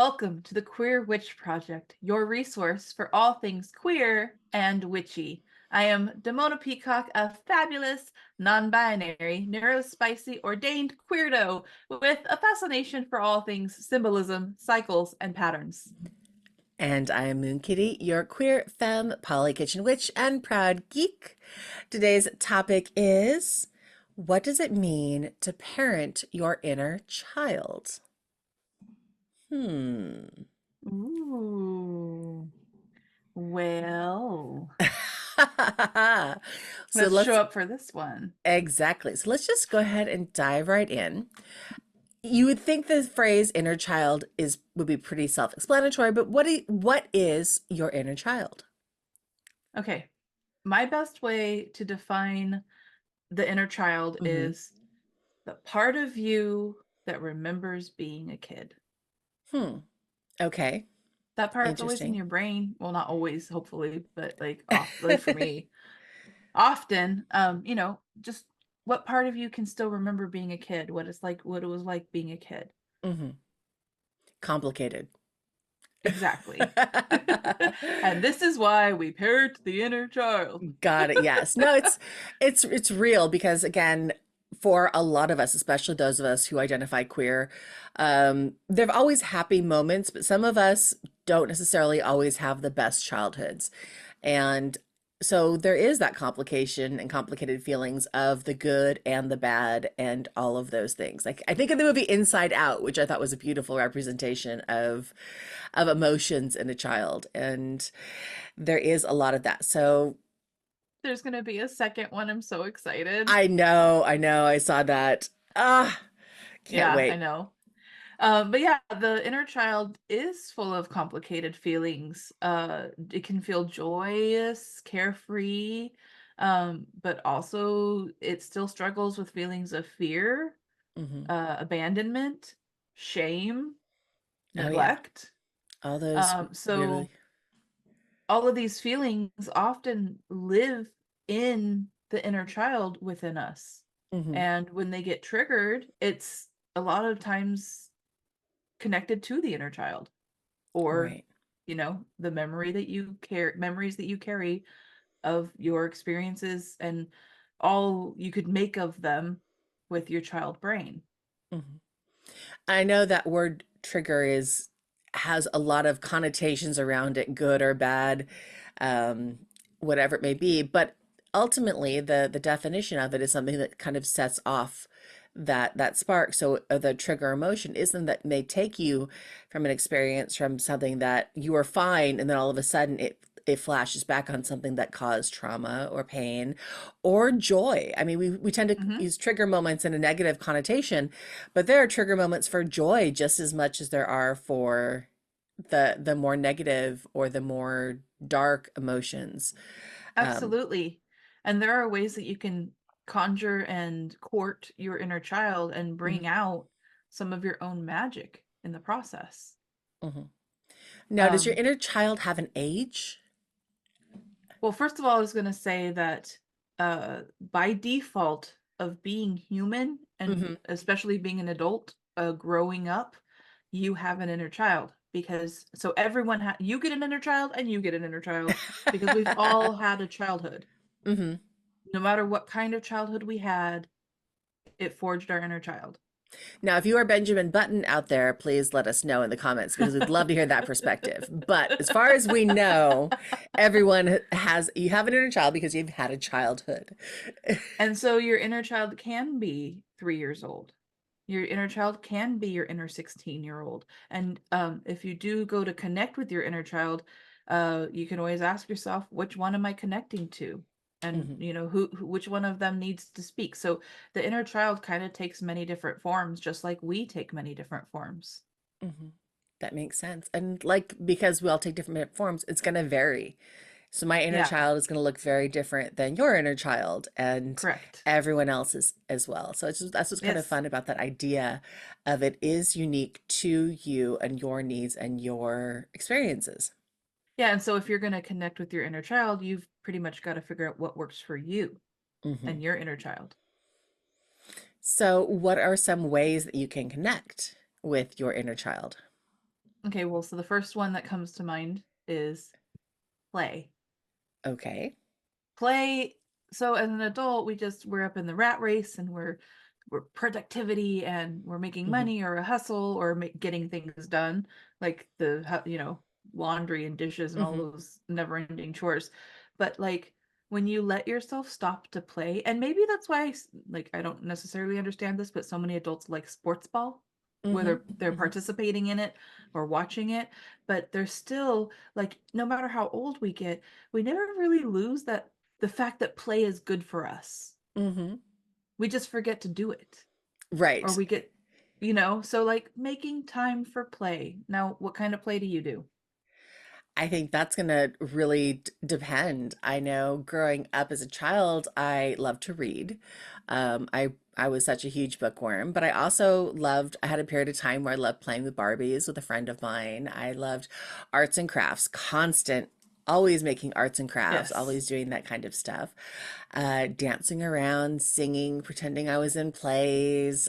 Welcome to the Queer Witch Project, your resource for all things queer and witchy. I am Damona Peacock, a fabulous, non-binary, neurospicy, ordained queerdo with a fascination for all things symbolism, cycles, and patterns. And I am Moonkittee, your queer femme, poly kitchen witch, and proud geek. Today's topic is, what does it mean to parent your inner child? Hmm. Ooh. Well, So let's show let's up for this one. exactly. So let's just go ahead and dive right in. You would think the phrase inner child is would be pretty self-explanatory, but what is your inner child? Okay, my best way to define the inner child Hmm. is the part of you that remembers being a kid. Hmm. Okay. That part's always in Interesting. your brain. Well, not always, hopefully, but like for me, often, just what part of you can still remember being a kid, what it was like being a kid. Hmm. Complicated. Exactly. And this is why we parent the inner child. Got it. Yes. No, it's real because again, for a lot of us, especially those of us who identify queer, there've always happy moments, but some of us don't necessarily always have the best childhoods. And so there is that complication and complicated feelings of the good and the bad and all of those things. Like I think of the movie Inside Out, which I thought was a beautiful representation of emotions in a child. And there is a lot of that. So There's gonna be a second one. I'm so excited. I know, I saw that. Ah, can't Yeah, I wait. know. But yeah, the inner child is full of complicated feelings. It can feel joyous, carefree, but also it still struggles with feelings of fear, Hmm. abandonment, shame, Oh yeah, neglect. all those really. So all of these feelings often live in the inner child within us. Hmm. And when they get triggered, it's a lot of times connected to the inner child or Right. the memories that you carry of your experiences and all you could make of them with your child brain. Hmm. I know that word trigger is has a lot of connotations around it, good or bad, um, whatever it may be. But ultimately, the definition of it is something that kind of sets off that spark. So the trigger emotion isn't that may take you from an experience from something that you were fine, and then all of a sudden it flashes back on something that caused trauma or pain or joy. I mean, we tend to Hmm. use trigger moments in a negative connotation, but there are trigger moments for joy just as much as there are for the more negative or the more dark emotions. Um, Absolutely. And there are ways that you can conjure and court your inner child and mhm, bring out some of your own magic in the process. mhm. Now, does your Um, inner child have an age? well, first of all, I was going to say that by default of being human and Hmm. especially being an adult, growing up, you have an inner child because so everyone you get an inner child and you get an inner child because we've all had a childhood. Hmm. No matter what kind of childhood we had, it forged our inner child. Now, if you are Benjamin Button out there, please let us know in the comments because we'd love to hear that perspective. But as far as we know, everyone has, you have an inner child because you've had a childhood. And so your inner child can be 3 years old. Your inner child can be your inner 16-year-old. And if you do go to connect with your inner child, you can always ask yourself, which one am I connecting to? And Hmm. which one of them needs to speak. So the inner child kind of takes many different forms, just like we take many different forms. Hmm. That makes sense. And like, because we all take different forms, it's going to vary. So my inner Yeah, child is going to look very different than your inner child and correct. everyone else's as well. So that's what's kind of Yes. fun about that idea of it is unique to you and your needs and your experiences. Yeah, and so if you're going to connect with your inner child, you've pretty much got to figure out what works for you Hmm. and your inner child. So what are some ways that you can connect with your inner child? Okay, well, so the first one that comes to mind is play. Okay. Play. So as an adult, we're up in the rat race, and we're productivity, and we're making Hmm. money or a hustle or getting things done, like laundry and dishes and all Hmm. those never-ending chores. But like when you let yourself stop to play, and maybe that's why like I don't necessarily understand this, but so many adults like sports ball, where Hmm. they're Hmm. participating in it or watching it, but they're still like, no matter how old we get, we never really lose that the fact that play is good for us. Hmm. We just forget to do it. Or Right. we get, so like making time for play. Now, what kind of play do you do? I think that's going to really depend. I know growing up as a child, I loved to read. I was such a huge bookworm, but I also I had a period of time where I loved playing with Barbies with a friend of mine. I loved arts and crafts, constant, always making arts and crafts, Yes. always doing that kind of stuff. Dancing around, singing, pretending I was in plays,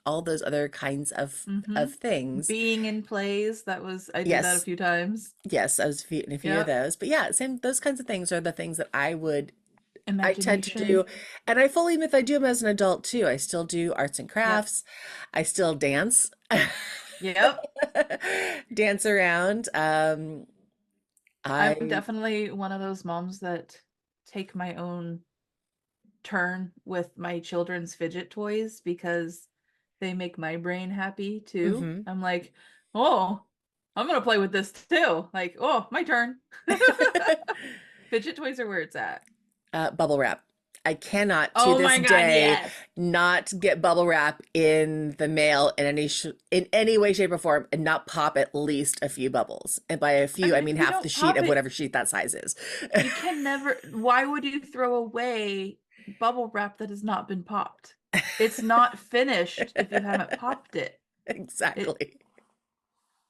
all those other kinds Mm-hmm. of things. Being in plays, I did that a Yes, few times. yes, I was in a few of Yep. those. But yeah, same, those kinds of things are the things that I tend to Imagination. do. And I fully admit I do them as an adult too. I still do arts and Yep. crafts. I still dance, Yep. dance around. I'm I, definitely one of those moms that take my own turn with my children's fidget toys because they make my brain happy too. mhm. I'm like, oh, I'm gonna play with this too. Like, oh, my turn. Fidget toys are where it's at. Bubble wrap. I cannot to Oh this my God, day yes. not get bubble wrap in the mail in in any way, shape, or form and not pop at least a few bubbles. And by a I few, I mean, if mean you half the don't sheet pop of it, whatever sheet that size is. you can never. Why would you throw away bubble wrap that has not been popped? It's not finished if you haven't popped it. It Exactly.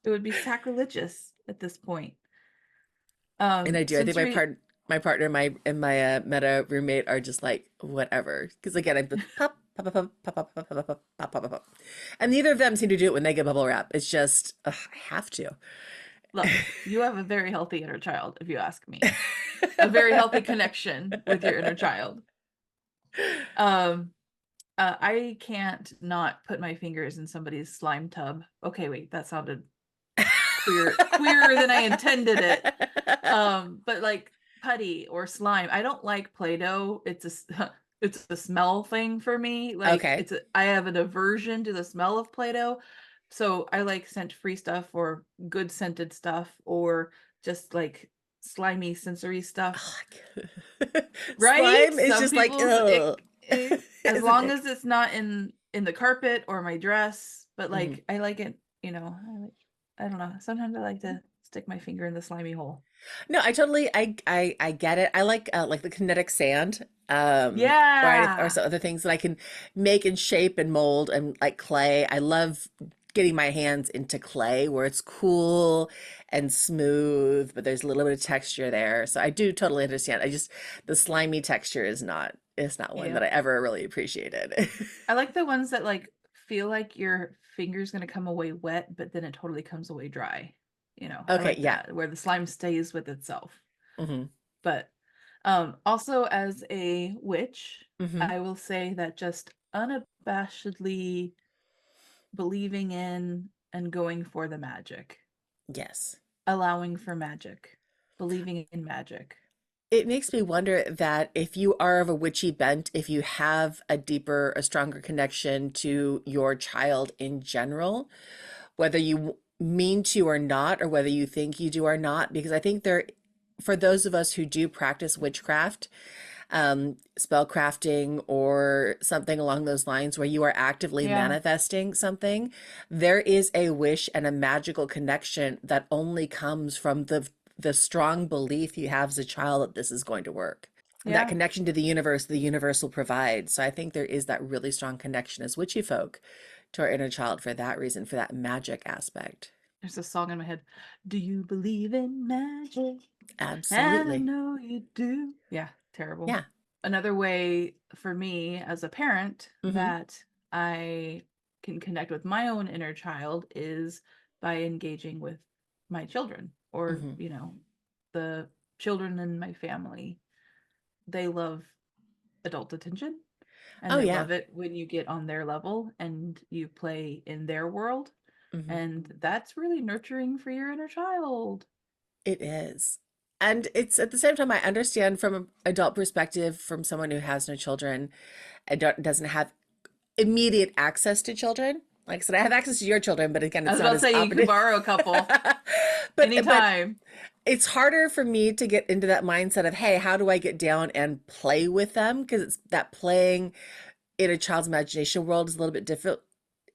it would be sacrilegious at this point. And I do. I think Since we my partner, and my meta roommate are just like whatever. Because again, I'm the pop, pop, pop, pop, pop, pop, pop, pop, pop, pop, pop, pop. And neither of them seem to do it when they get bubble wrap. It's just ugh, I have to. Look, you have a very healthy inner child, if you ask me. A very healthy connection with your inner child. Um, I can't not put my fingers in somebody's slime tub. Okay, wait, that sounded queerer than I intended it. But like putty or slime, I don't like Play-Doh. It's a smell thing for me. Like Okay. I have an aversion to the smell of Play-Doh. So I like scent-free stuff or good scented stuff or just like slimy sensory stuff. Right? Slime is Some just like people's ugh. as It's an long ick. as it's not in the carpet or my dress, but Mhm. like I like it, I don't know. Sometimes I like to stick my finger in the slimy hole. No, I totally I get it. I like the kinetic sand, or Yeah. some other things that I can make and shape and mold and like clay. I love getting my hands into clay where it's cool and smooth, but there's a little bit of texture there. So I do totally understand. I just the slimy texture is not one that I Yep. ever really appreciated. I like the ones that like feel like your finger's gonna come away wet, but then it totally comes away dry. I Okay, like yeah. that, where the slime stays with itself. Hmm. But also as a witch, Hmm. I will say that just unabashedly believing in and going for the magic, Yes. allowing for magic, believing in magic. It makes me wonder that if you are of a witchy bent, if you have a deeper, a stronger connection to your child in general, whether you mean to or not, or whether you think you do or not, because I think for those of us who do practice witchcraft, spell crafting or something along those lines where you are actively Yeah. manifesting something, there is a wish and a magical connection that only comes from the strong belief you have as a child that this is going to work. And that Yeah. connection to the universe will provide. So I think there is that really strong connection as witchy folk to our inner child for that reason, for that magic aspect. There's a song in my head. Do you believe in magic? And I Absolutely. know you do. Yeah, terrible. Yeah. Another way for me as a parent Hmm. that I can connect with my own inner child is by engaging with my children, or, Hmm. the children in my family. They love adult attention, and Oh they yeah. love it when you get on their level and you play in their world. Hmm. And that's really nurturing for your inner child. It is. And it's at the same time, I understand from an adult perspective, from someone who has no children and doesn't have immediate access to children. Like I said, I have access to your children, but again, I it's was not about to as say you can operative. borrow a couple But anytime. it's harder for me to get into that mindset of, hey, how do I get down and play with them? Because it's that playing in a child's imagination world is a little bit difficult.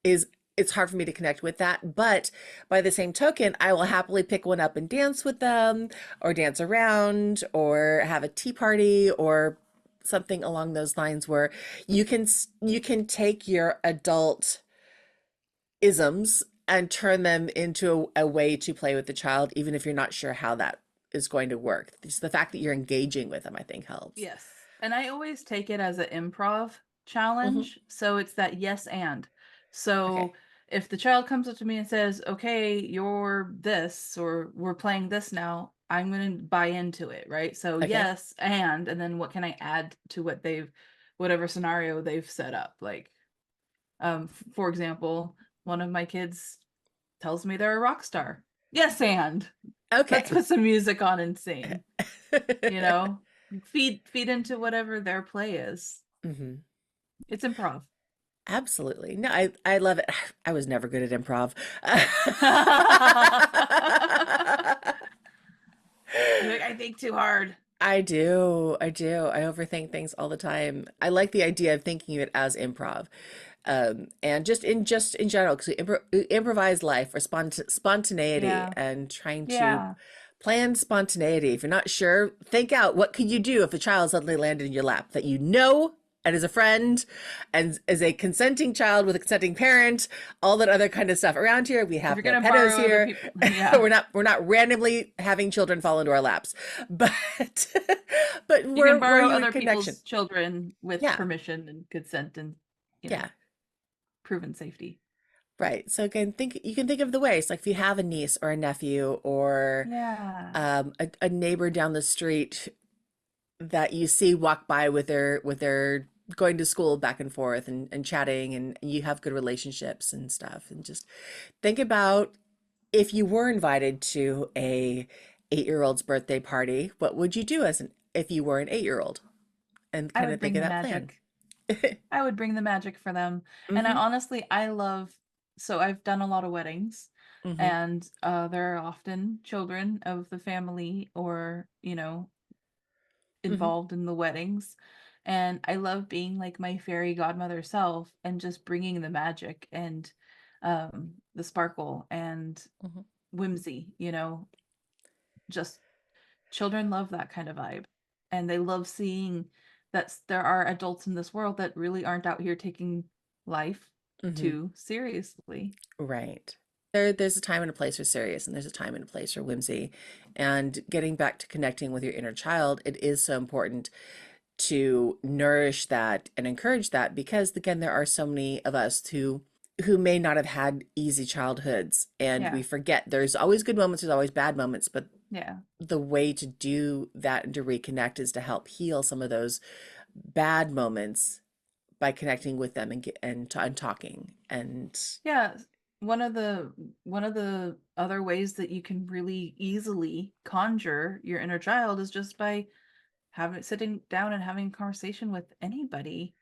Is It's hard for me to connect with that. But by the same token, I will happily pick one up and dance with them, or dance around, or have a tea party, or something along those lines where you can take your adult isms and turn them into a way to play with the child, even if you're not sure how that is going to work. Just the fact that you're engaging with them, I think, helps. Yes. And I always take it as an improv Hmm. challenge. So it's that yes and. So Okay. if the child comes up to me and says, okay, you're this, or we're playing this now, I'm going to buy into it, right? So Okay. yes, and then what can I add to whatever scenario they've set up? Like, for example, one of my kids tells me they're a rock star. Yes, and let's Okay. put some music on and sing, you know? Feed into whatever their play is. Hmm. It's improv. Absolutely. No, I love it. I was never good at improv. You're like, I think too hard. I do. I do. I overthink things all the time. I like the idea of thinking of it as improv. And just in general, because we improvise life, or spontaneity, Yeah. and trying to Yeah. plan spontaneity. If you're not sure, think out what could you do if a child suddenly landed in your lap that you know, and as a friend, and as a consenting child with a consenting parent, all that other kind of stuff. Around here, we If have you're no gonna pedos borrow other here. people, yeah. We're not randomly having children fall into our laps, but but You can we're borrow human other connection. people's children with Yeah, permission and consent and, you know, yeah. proven safety. Right. So again, think you can think of the ways, like if you have a niece or a nephew, or Yeah. a neighbor down the street that you see walk by with their going to school back and forth, and chatting, and you have good relationships and stuff. And just think about, if you were invited to a 8-year-old's birthday party, what would you do if you were an 8-year-old? And I kind would of think bring of the that plan. magic. I would bring the magic for them. And Mm-hmm. I love, so I've done a lot of weddings, Mm-hmm. and there are often children of the family, or, Mm-hmm. involved in the weddings. And I love being like my fairy godmother self and just bringing the magic and the sparkle and Mm-hmm. whimsy, just children love that kind of vibe. And they love seeing that there are adults in this world that really aren't out here taking life Mm-hmm. too seriously. Right. There's a time and a place for serious, and there's a time and a place for whimsy. And getting back to connecting with your inner child, it is so important to nourish that and encourage that, because again, there are so many of us who may not have had easy childhoods, and we Yeah. forget there's always good moments, there's always bad moments, but Yeah. the way to do that and to reconnect is to help heal some of those bad moments by connecting with them, and talking. And Yeah, one of the other ways that you can really easily conjure your inner child is just by having sitting down and having a conversation with anybody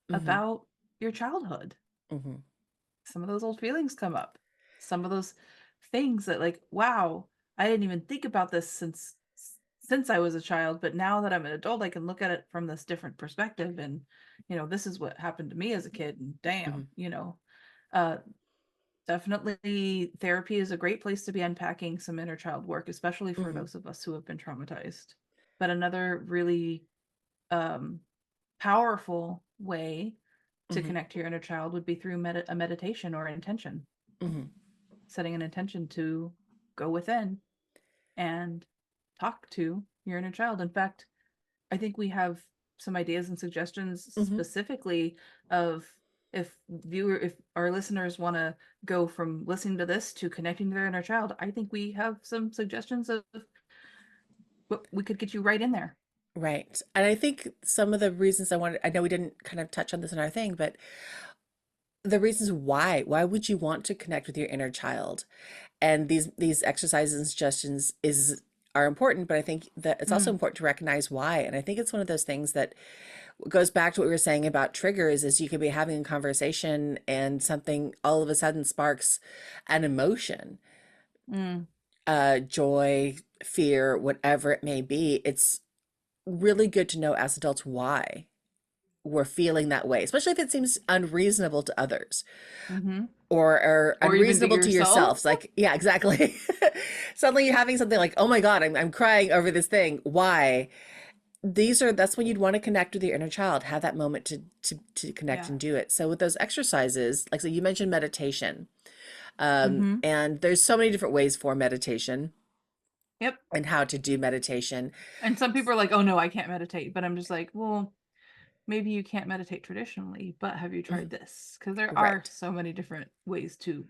hmm. about your childhood. Hmm. Some of those old feelings come up. Some of those things that, like, wow, I didn't even think about this since I was a child, but now that I'm an adult, I can look at it from this different perspective, and this is what happened to me as a kid, and Hmm. damn. Uh Definitely, therapy is a great place to be unpacking some inner child work, especially for Hmm. those of us who have been traumatized. But another really um, powerful way to Hmm. connect to your inner child would be through a meditation or intention, Hmm. setting an intention to go within and talk to your inner child. In fact, I think we have some ideas and suggestions Hmm. specifically of if our listeners want to go from listening to this to connecting to their inner child, I think we have some suggestions of what we could get you right in there. Right. And I think some of the reasons I know we didn't kind of touch on this in our thing, but the reasons why would you want to connect with your inner child? And these exercises and suggestions is are important, but I think that it's also Mm, important to recognize why. And I think it's one of those things that goes back to what we were saying about triggers is you could be having a conversation and something all of a sudden sparks an emotion, mm, joy, fear, whatever it may be. It's really good to know as adults why we're feeling that way, especially if it seems unreasonable to others mm-hmm. or Or even to unreasonable to yourself. yourselves. Like, yeah, exactly. Suddenly you're having something like, oh my God, I'm crying over this thing. Why? That's when you'd want to connect with your inner child, have that moment to connect Yeah. and do it. So with those exercises, like so you mentioned meditation, Mm-hmm. and there's so many different ways for meditation Yep. and how to do meditation. And some people are like, oh no, I can't meditate. But I'm just like, well, maybe you can't meditate traditionally, but have you tried Mhm. this? Because there are Right. so many different ways to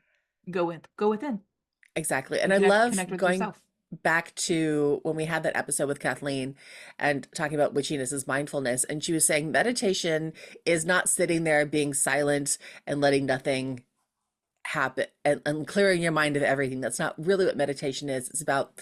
go within. Exactly. And And I love connect with going yourself. back to when we had that episode with Kathleen and talking about witchiness as mindfulness. And she was saying meditation is not sitting there being silent and letting nothing happen and clearing your mind of everything. That's not really what meditation is. It's about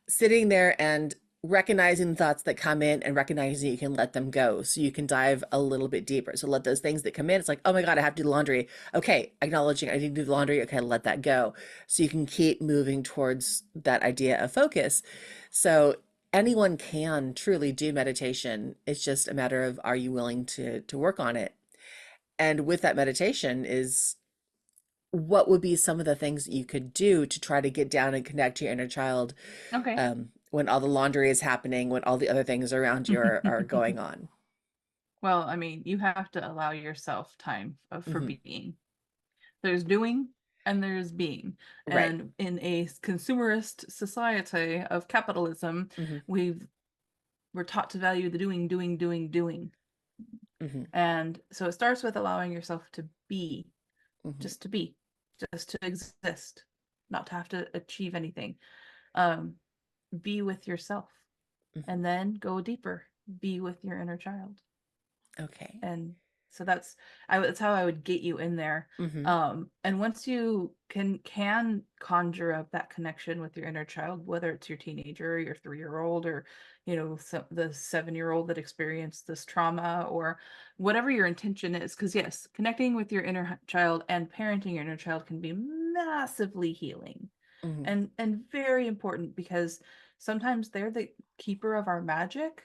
sitting there and recognizing the thoughts that come in and recognizing you can let them go so you can dive a little bit deeper. So let those things that come in, it's like, oh my God, I have to do the laundry. Okay, acknowledging I need to do the laundry. Okay, let that go. So you can keep moving towards that idea of focus. So anyone can truly do meditation. It's just a matter of are you willing to work on it? And with that meditation is what would be some of the things that you could do to try to get down and connect to your inner child Okay. when all the laundry is happening, when all the other things around you are going on? Well, I mean, you have to allow yourself time for Hmm. being. There's doing and there's being. Right. And in a consumerist society of capitalism, Hmm. we've we're taught to value the doing, doing, doing, doing. Hmm. And so it starts with allowing yourself to Hmm. to be, just to exist, not to have to achieve anything. Um, be with yourself Hmm. and then go deeper, be with your inner child. Okay. And so that's how I would get you in there. Hmm. And once you can conjure up that connection with your inner child, whether it's your teenager, your 3-year-old, or the 7-year-old that experienced this trauma, or whatever your intention is, because yes, connecting with your inner child and parenting your inner child can be massively healing Hmm. and very important, because sometimes they're the keeper of our magic,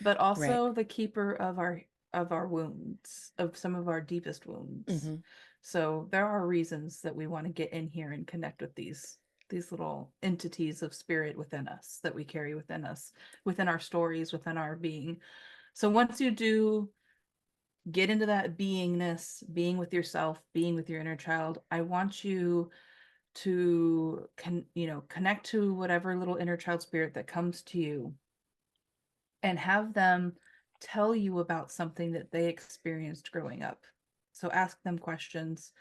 but Right. also the keeper of our wounds, of some of our deepest wounds. Hmm. So there are reasons that we want to get in here and connect with these little entities of spirit within us that we carry within us, within our stories, within our being. So once you do get into that beingness, being with yourself, being with your inner child, I want you to connect to whatever little inner child spirit that comes to you and have them tell you about something that they experienced growing up. So ask them questions,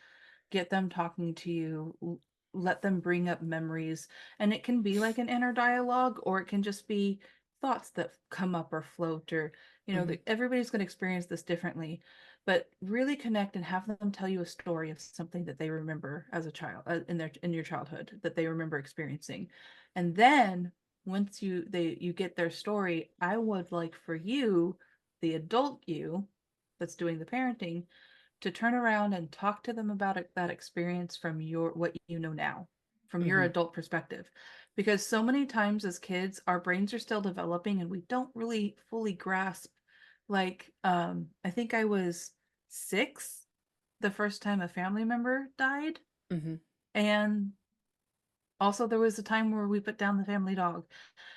get them talking to you, let them bring up memories. And it can be like an inner dialogue, or it can just be thoughts that come up or float, or, Hmm. everybody's going to experience this differently. But really connect and have them tell you a story of something that they remember as a child, in your childhood, that they remember experiencing. And then once you get their story, I would like for you, the adult you that's doing the parenting, to turn around and talk to them about that experience from your what you know now, from your Hmm. adult perspective. Because so many times as kids, our brains are still developing and we don't really fully grasp. Like, I think I was 6 the first time a family member died. Hmm. And also there was a time where we put down the family dog.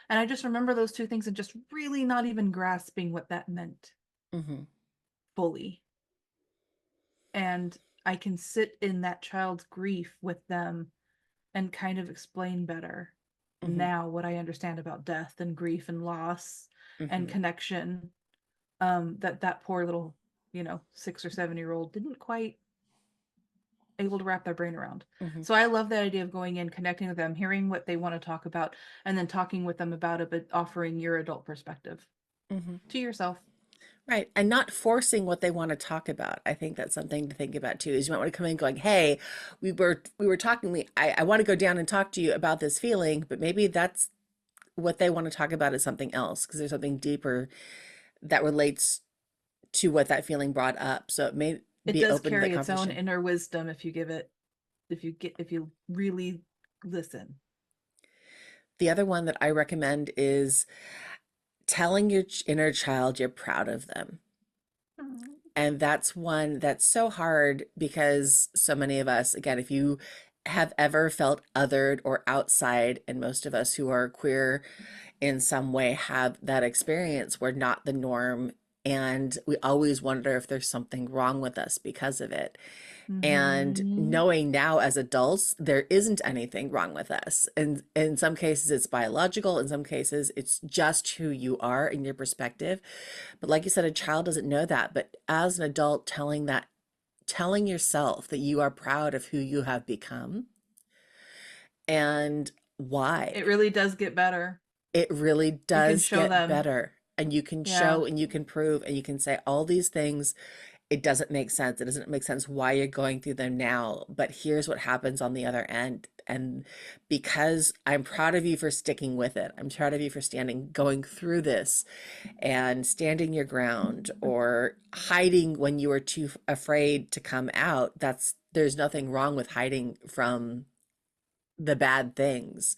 And I just remember those two things and just really not even grasping what that meant Hmm. fully. And I can sit in that child's grief with them and kind of explain better Hmm. now what I understand about death and grief and loss and Hmm. connection. That poor little 6 or 7 year old didn't quite able to wrap their brain around. Hmm. So I love that idea of going in, connecting with them, hearing what they want to talk about, and then talking with them about it, but offering your adult perspective Hmm. to yourself. Right. And not forcing what they want to talk about. I think that's something to think about too, is you might want to come in going, hey, we were talking, I want to go down and talk to you about this feeling, but maybe that's what they want to talk about is something else because there's something deeper that relates to what that feeling brought up. So it may It be does open to that carry its own conversation. inner wisdom if you give it, if you really listen. The other one that I recommend is telling your inner child you're proud of them. Mm. And that's one that's so hard because so many of us, again, if you have ever felt othered or outside, and most of us who are queer in some way have that experience, we're not the norm. And we always wonder if there's something wrong with us because of it. And Mm-hmm. knowing now as adults, there isn't anything wrong with us. And in some cases, it's biological. In some cases, it's just who you are in your perspective. But like you said, a child doesn't know that. But as an adult, telling yourself that you are proud of who you have become and why, It really does get better. it really You can does show get them. better. And you can Yeah. show and you can prove and you can say all these things. It doesn't make sense. It doesn't make sense why you're going through them now, but here's what happens on the other end. And because I'm proud of you for sticking with it, I'm proud of you for going through this and standing your ground or hiding when you were too afraid to come out. There's nothing wrong with hiding from the bad things.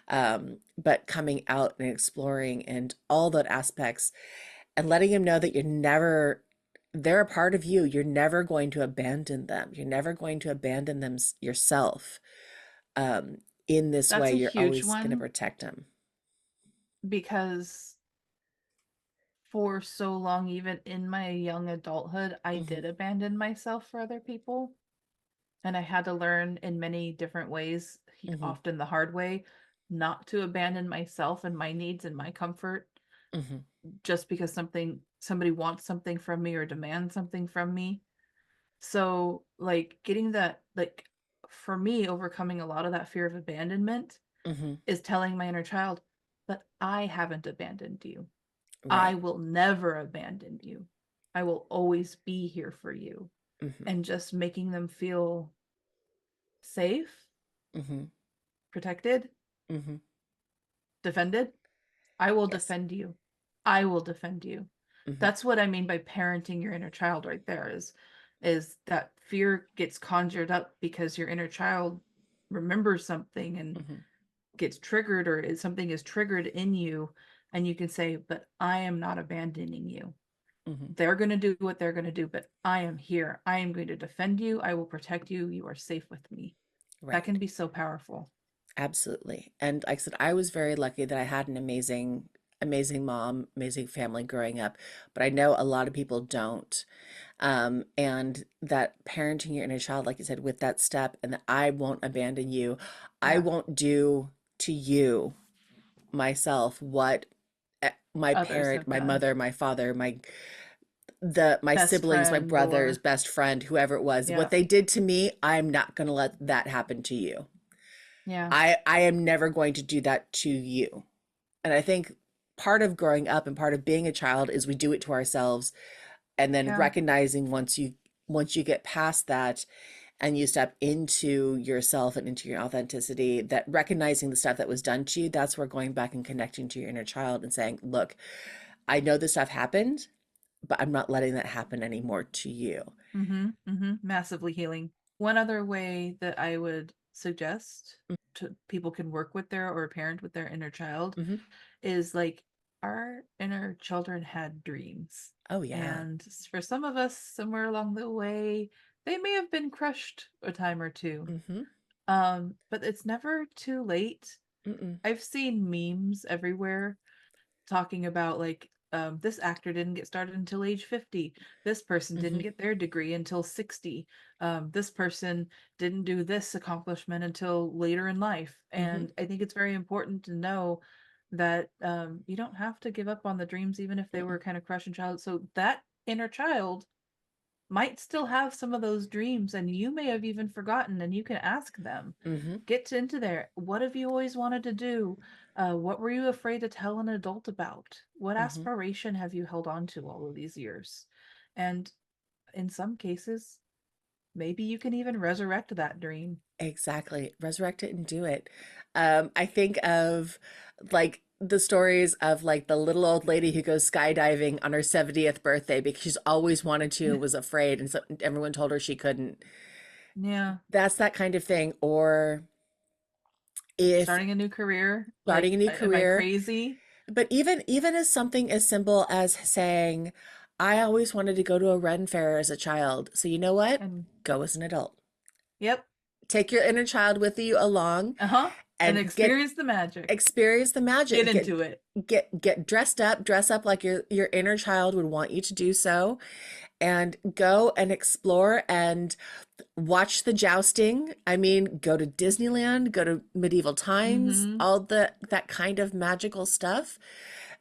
But coming out and exploring and all that aspects and letting them know that they're a part of you. You're never going to abandon them. You're never going to abandon them yourself. In this That's way, a you're huge always going to one protect them. because for so long, even in my young adulthood, I Hmm. did abandon myself for other people. And I had to learn in many different ways, Hmm. often the hard way, not to abandon myself and my needs and my comfort Hmm. just because somebody wants something from me or demands something from me. So, like, getting that, like, for me, overcoming a lot of that fear of abandonment Hmm. is telling my inner child, but I haven't abandoned you. I Right. will never abandon you. I will always be here for you. Hmm. And just making them feel safe, Hmm. protected, Hmm. defended. I will Yes. defend you. I will defend you. Hmm. That's what I mean by parenting your inner child right there is that fear gets conjured up because your inner child remembers something and Hmm. gets triggered or something is triggered in you and you can say, "But I am not abandoning you. Hmm. They're going to do what they're going to do, but I am here. I am going to defend you. I will protect you. You are safe with me." That can Right. be so powerful. Absolutely. And like I said, I was very lucky that I had an amazing mom, amazing family growing up, but I know a lot of people don't. And that parenting your inner child, like you said, with that step, and that I won't abandon you, I Yeah. won't do to you myself what my Others parent, have my done. mother, my father, my Best siblings, my friend brothers, or best friend, whoever it was, what yeah. they did to me, I'm not going to let that happen to you. Yeah. I am never going to do that to you. And I think part of growing up and part of being a child is we do it to ourselves, and then Yeah. recognizing once you get past that and you step into yourself and into your authenticity, that recognizing the stuff that was done to you, that's where going back and connecting to your inner child and saying, look, I know this stuff happened, but I'm not letting that happen anymore to you. Mm-hmm. Mm-hmm. Massively healing. One other way that I would suggest to people can work with their or parent with their inner child Mm-hmm. is like our inner children had dreams. Oh yeah. And for some of us, somewhere along the way, they may have been crushed a time or two. Mm-hmm. But it's never too late. Mm-mm. I've seen memes everywhere talking about like this actor didn't get started until age 50. This person didn't Mm-hmm. get their degree until 60. This person didn't do this accomplishment until later in life. Mm-hmm. And I think it's very important to know that you don't have to give up on the dreams even if they Mm-mm. were kind of crushed in childhood. So that inner child might still have some of those dreams, and you may have even forgotten, and you can ask them. Mm-hmm. Get into there. What have you always wanted to do? What were you afraid to tell an adult about? What Mm-hmm. aspiration have you held on to all of these years? And in some cases, maybe you can even resurrect that dream. Exactly. Resurrect it and do it. I think of like the stories of like the little old lady who goes skydiving on her 70th birthday because she's always wanted to, was afraid, and so everyone told her she couldn't. Yeah. That's that kind of thing. Or if Starting a new career. starting a Like, new am I career, crazy? but even as something as simple as saying, I always wanted to go to a Ren fair as a child. So you know what? And Go as an adult. yep. Take your inner child with you along Uh-huh. And and get experience the magic. experience the Get magic. into it. Get dressed up, dress up like your inner child would want you to do so, and go and explore and watch the jousting. I mean, go to Disneyland, go to medieval times, Mm-hmm. all the that kind of magical stuff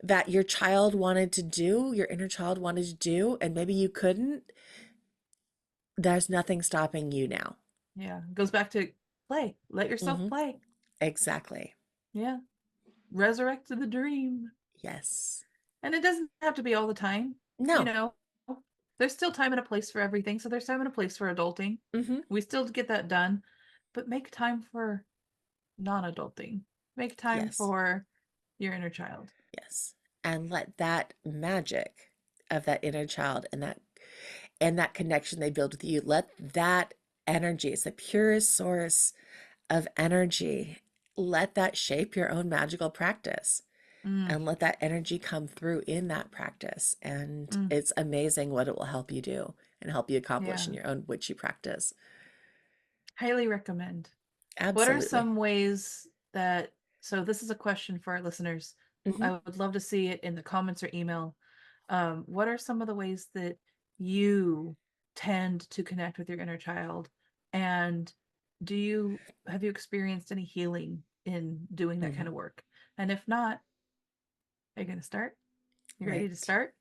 that your child wanted to do, your inner child wanted to do, and maybe you couldn't. There's nothing stopping you now. Yeah. Goes back to play. Let yourself Hmm. play. Exactly. Yeah. Resurrect the dream. Yes. And it doesn't have to be all the time. You No. know, there's still time and a place for everything. So there's time and a place for adulting. Hmm. We still get that done, but make time for non-adulting. Make time Yes. for your inner child. Yes. And let that magic of that inner child and that connection they build with you, let that energy, it's the purest source of energy. Let that shape your own magical practice Mm, and let that energy come through in that practice. And mm, it's amazing what it will help you do and help you accomplish yeah, in your own witchy practice. highly recommend. What are Absolutely. some ways that, so this is a question for our listeners. Hmm. I would love to see it in the comments or email. What are some of the ways that you tend to connect with your inner child? And do you have you experienced any healing in doing that kind Hmm. of work? And if not, are you going to start? You ready to Right. start?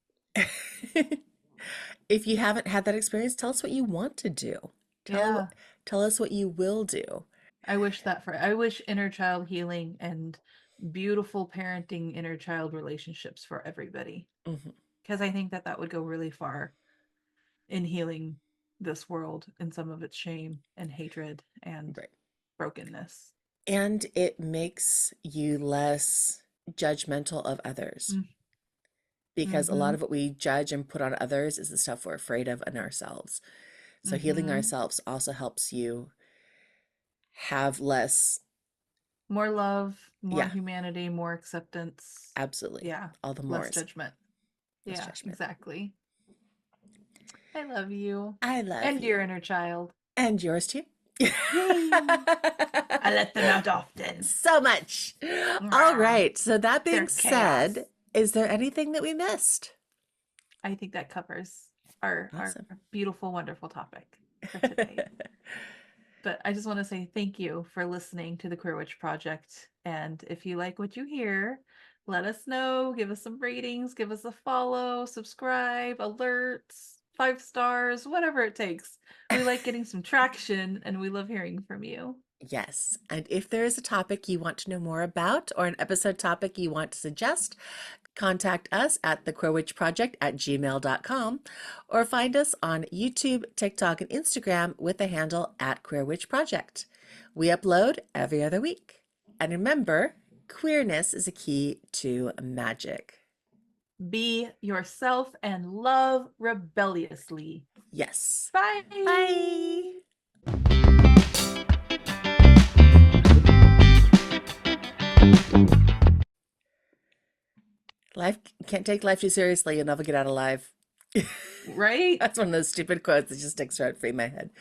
If you haven't had that experience, tell us what you want to do. Tell Yeah. tell us what you will do. I wish inner child healing and beautiful parenting inner child relationships for everybody, Hmm. because I think that that would go really far in healing this world and some of its shame and hatred and Right. brokenness. And it makes you less judgmental of others because a lot Mm-hmm. of what we judge and put on others is the stuff we're afraid of in ourselves. So healing Mm-hmm. ourselves also helps you have less, More love, more yeah, humanity, more acceptance. absolutely. Yeah. All the Less mores, judgment. less Yeah, judgment. exactly. I love you. I love And your you. inner child. And yours too. Yay! I let them out often. So much. All Mwah. right. So that being They're chaos. said, is there anything that we missed? I think that covers our Awesome. beautiful, wonderful topic for today. But I just want to say thank you for listening to the Queer Witch Project. And if you like what you hear, let us know. Give us some ratings, give us a follow, subscribe, alerts, 5 stars, whatever it takes. We like getting some traction and we love hearing from you. Yes. And if there is a topic you want to know more about or an episode topic you want to suggest, contact us at thequeerwitchproject@gmail.com or find us on YouTube, TikTok, and Instagram with the handle at Queer Witch Project. We upload every other week. And remember, queerness is a key to magic. Be yourself and love rebelliously. Yes. Bye. Bye. Life can't take life too seriously. You'll never get out alive. Right? That's one of those stupid quotes that just sticks right free in my head.